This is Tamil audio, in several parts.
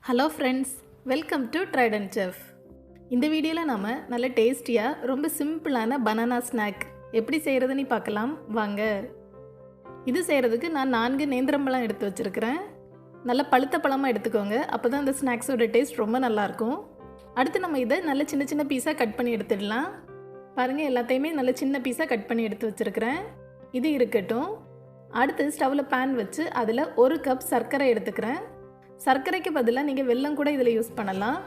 Hello friends, welcome to Trident chef. இந்த வீடியோவில் நாம் நல்ல டேஸ்டியாக ரொம்ப சிம்பிளான பனானா ஸ்நாக் எப்படி செய்கிறதுன்னு பார்க்கலாம் வாங்க. இது செய்கிறதுக்கு நான் 4 நேந்திரம்பழம் எடுத்து வச்சுருக்கிறேன். நல்ல பழுத்த பழமாக எடுத்துக்கோங்க, அப்போ தான் இந்த ஸ்நாக்ஸோட டேஸ்ட் ரொம்ப நல்லாயிருக்கும். அடுத்து நம்ம இதை நல்ல சின்ன சின்ன பீஸாக கட் பண்ணி எடுத்துடலாம். பாருங்கள், எல்லாத்தையுமே நல்ல சின்ன பீஸாக கட் பண்ணி எடுத்து வச்சுருக்கிறேன். இது இருக்கட்டும். அடுத்து ஸ்டவ்வில் பேன் வச்சு அதில் 1 கப் சர்க்கரை எடுத்துக்கிறேன். சர்க்கரைக்கு பதிலாக நீங்கள் வெல்லம் கூட இதில் யூஸ் பண்ணலாம்.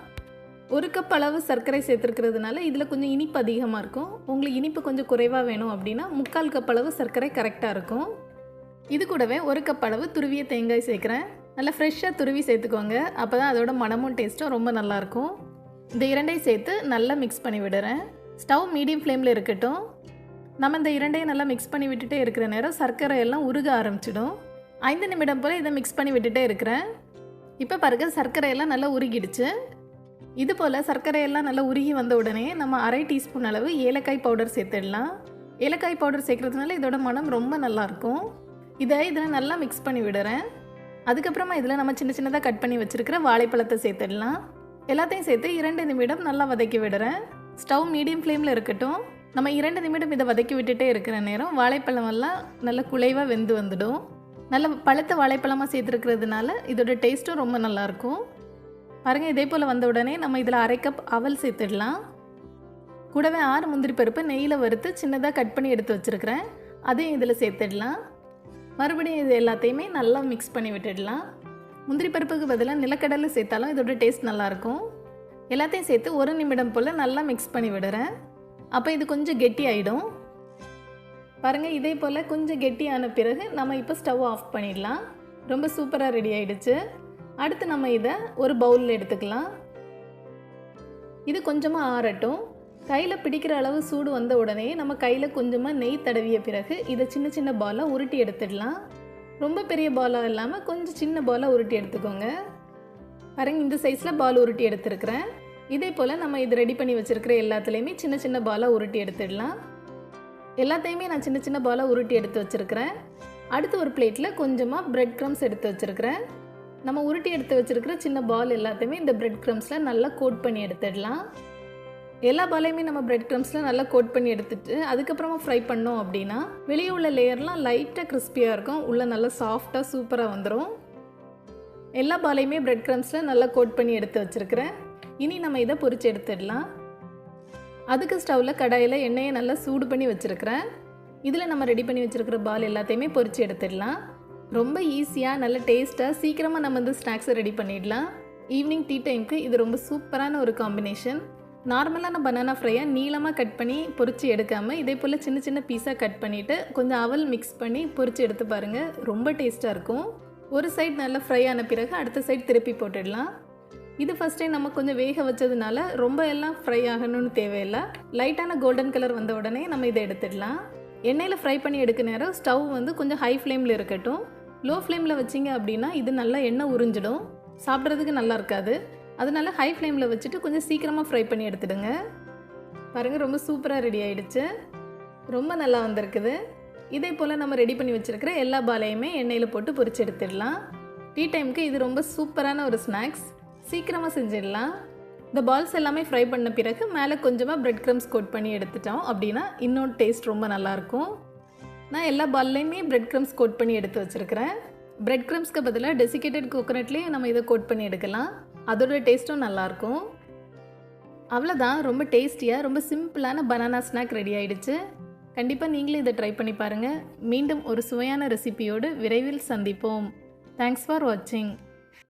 1 கப் அளவு சர்க்கரை சேர்த்துருக்கிறதுனால இதில் கொஞ்சம் இனிப்பு அதிகமாக இருக்கும். உங்களுக்கு இனிப்பு கொஞ்சம் குறைவாக வேணும் அப்படின்னா 3/4 கப் அளவு சர்க்கரை கரெக்டாக இருக்கும். இது கூடவே 1 கப் அளவு துருவிய தேங்காய் சேர்க்குறேன். நல்லா ஃப்ரெஷ்ஷாக துருவி சேர்த்துக்கோங்க, அப்போ தான் அதோட மணமும் டேஸ்ட்டும் ரொம்ப நல்லாயிருக்கும். இந்த இரண்டையும் சேர்த்து நல்லா மிக்ஸ் பண்ணி விடுறேன். ஸ்டவ் மீடியம் ஃப்ளேமில் இருக்கட்டும். நம்ம இந்த இரண்டையும் நல்லா மிக்ஸ் பண்ணி விட்டுட்டே இருக்கிற நேரம் சர்க்கரை எல்லாம் உருக ஆரம்பிச்சிடும். 5 நிமிடம் போல் இதை மிக்ஸ் பண்ணி விட்டுட்டே இருக்கிறேன். இப்போ பாருங்க, சர்க்கரையெல்லாம் நல்லா உருகிடுச்சு. இது போல் சர்க்கரையெல்லாம் நல்லா உருகி வந்த உடனே நம்ம 1/2 டீஸ்பூன் அளவு ஏலக்காய் பவுடர் சேர்த்துடலாம். ஏலக்காய் பவுடர் சேர்க்குறதுனால இதோட மனம் ரொம்ப நல்லாயிருக்கும். இதில் நல்லா மிக்ஸ் பண்ணி விடுறேன். அதுக்கப்புறமா இதில் நம்ம சின்ன சின்னதாக கட் பண்ணி வச்சுருக்கிற வாழைப்பழத்தை சேர்த்துடலாம். எல்லாத்தையும் சேர்த்து 2 நிமிடம் நல்லா வதக்கி விடுறேன். ஸ்டவ் மீடியம் ஃப்ளேமில் இருக்கட்டும். நம்ம 2 நிமிடம் இதை வதக்கி விட்டுட்டே இருக்கிற நேரம் வாழைப்பழம் எல்லாம் நல்லா குழைவாக வெந்து வந்துடும். நல்ல பழுத்த வாழைப்பழமாக சேர்த்துருக்கிறதுனால இதோட டேஸ்ட்டும் ரொம்ப நல்லாயிருக்கும். பாருங்கள், இதே போல் வந்த உடனே நம்ம இதில் 1/2 கப் அவல் சேர்த்துடலாம். கூடவே 6 முந்திரி பருப்பு நெய்யில் வறுத்து சின்னதாக கட் பண்ணி எடுத்து வச்சுருக்கிறேன். அதையும் இதில் சேர்த்துடலாம். மறுபடியும் இது எல்லாத்தையுமே நல்லா மிக்ஸ் பண்ணி விட்டுடலாம். முந்திரி பருப்புக்கு பதிலாக நிலக்கடலை சேர்த்தாலும் இதோட டேஸ்ட் நல்லாயிருக்கும். எல்லாத்தையும் சேர்த்து 1 நிமிடம் போல் நல்லா மிக்ஸ் பண்ணி விடுறேன். அப்போ இது கொஞ்சம் கெட்டி ஆகிடும். பாருங்கள், இதே போல் கொஞ்சம் கெட்டியான பிறகு நம்ம இப்போ ஸ்டவ் ஆஃப் பண்ணிடலாம். ரொம்ப சூப்பராக ரெடி ஆகிடுச்சு. அடுத்து நம்ம இதை ஒரு பவுலில் எடுத்துக்கலாம். இது கொஞ்சமாக ஆறட்டும். கையில் பிடிக்கிற அளவு சூடு வந்த உடனே நம்ம கையில் கொஞ்சமாக நெய் தடவிய பிறகு இதை சின்ன சின்ன பாலாக உருட்டி எடுத்துடலாம். ரொம்ப பெரிய பாலாக இல்லாமல் கொஞ்சம் சின்ன பாலாக உருட்டி எடுத்துக்கோங்க. பாருங்கள், இந்த சைஸில் பால் உருட்டி எடுத்துருக்கிறேன். இதே போல் நம்ம இது ரெடி பண்ணி வச்சுருக்கிற எல்லாத்துலேயுமே சின்ன சின்ன பாலாக உருட்டி எடுத்துடலாம். எல்லாத்தையுமே நான் சின்ன சின்ன பாலாக உருட்டி எடுத்து வச்சுருக்கிறேன். அடுத்து ஒரு பிளேட்டில் கொஞ்சமாக பிரெட் க்ரம்ஸ் எடுத்து வச்சுருக்கிறேன். நம்ம உருட்டி எடுத்து வச்சுருக்கிற சின்ன பால் எல்லாத்தையுமே இந்த பிரெட் க்ரம்ஸில் நல்லா கோட் பண்ணி எடுத்துடலாம். எல்லா பாலையுமே நம்ம பிரெட் க்ரம்ஸில் நல்லா கோட் பண்ணி எடுத்துட்டு அதுக்கப்புறமா ஃப்ரை பண்ணோம் அப்படின்னா வெளியே உள்ள லேயர்லாம் லைட்டாக கிறிஸ்பியாக இருக்கும், உள்ளே நல்லா சாஃப்டாக சூப்பராக வந்துடும். எல்லா பாலையுமே பிரெட் க்ரம்ஸில் நல்லா கோட் பண்ணி எடுத்து வச்சுருக்கிறேன். இனி நம்ம இதை பொரிச்சு எடுத்துடலாம். அதுக்கு ஸ்டவ்வில் கடாயில் எண்ணெயை நல்லா சூடு பண்ணி வச்சுருக்கிறேன். இதில் நம்ம ரெடி பண்ணி வச்சுருக்கிற பால் எல்லாத்தையுமே பொரிச்சு எடுத்துடலாம். ரொம்ப ஈஸியாக நல்ல டேஸ்ட்டாக சீக்கிரமாக நம்ம இந்த ஸ்நாக்ஸை ரெடி பண்ணிடலாம். ஈவினிங் டீ டைமுக்கு இது ரொம்ப சூப்பரான ஒரு காம்பினேஷன். நார்மலான பனானா ஃப்ரையாக நீளமாக கட் பண்ணி பொரிச்சு எடுக்காமல் இதே போல் சின்ன சின்ன பீஸாக கட் பண்ணிவிட்டு கொஞ்சம் அவல் மிக்ஸ் பண்ணி பொரிச்சு எடுத்து பாருங்கள், ரொம்ப டேஸ்ட்டாக இருக்கும். ஒரு சைடு நல்லா ஃப்ரை ஆன பிறகு அடுத்த சைடு திருப்பி போட்டுடலாம். இது ஃபஸ்ட் டைம் நம்ம கொஞ்சம் வேக வச்சதுனால ரொம்ப எல்லாம் ஃப்ரை ஆகணும்னு தேவையில்லை. லைட்டான கோல்டன் கலர் வந்த உடனே நம்ம இதை எடுத்துடலாம். எண்ணெயில் ஃப்ரை பண்ணி எடுக்க நேரம் ஸ்டவ் கொஞ்சம் ஹை ஃப்ளேமில் இருக்கட்டும். லோ ஃப்ளேமில் வச்சிங்க அப்படின்னா இது நல்லா எண்ணெய் உறிஞ்சிடும், சாப்பிட்றதுக்கு நல்லா இருக்காது. அதனால ஹை ஃப்ளேமில் வச்சுட்டு கொஞ்சம் சீக்கிரமாக ஃப்ரை பண்ணி எடுத்துடுங்க. பாருங்கள், ரொம்ப சூப்பராக ரெடி ஆகிடுச்சு. ரொம்ப நல்லா வந்திருக்குது. இதே போல் நம்ம ரெடி பண்ணி வச்சுருக்கிற எல்லா பாலையுமே எண்ணெயில் போட்டு பொரிச்சு எடுத்துடலாம். டீ டைமுக்கு இது ரொம்ப சூப்பரான ஒரு ஸ்நாக்ஸ். சீக்கிரமாக செஞ்சிடலாம். இந்த பால்ஸ் எல்லாமே ஃப்ரை பண்ண பிறகு மேலே கொஞ்சமாக பிரெட் க்ரம்ஸ் கோட் பண்ணி எடுத்துட்டோம் அப்படின்னா இன்னொரு டேஸ்ட் ரொம்ப நல்லாயிருக்கும். நான் எல்லா பால்லையுமே பிரெட் க்ரம்ஸ் கோட் பண்ணி எடுத்து வச்சுருக்கிறேன். பிரெட் க்ரம்ஸ்க்கு பதிலாக டெசிகேட்டட் கோகோனட்லேயே நம்ம இதை கோட் பண்ணி எடுக்கலாம். அதோட டேஸ்ட்டும் நல்லாயிருக்கும். அவ்வளோதான், ரொம்ப டேஸ்டியாக ரொம்ப சிம்பிளான பனானா ஸ்நாக் ரெடி ஆகிடுச்சு. கண்டிப்பாக நீங்களும் இதை ட்ரை பண்ணி பாருங்கள். மீண்டும் ஒரு சுவையான ரெசிபியோடு விரைவில் சந்திப்போம். தேங்க்ஸ் ஃபார் வாட்சிங்.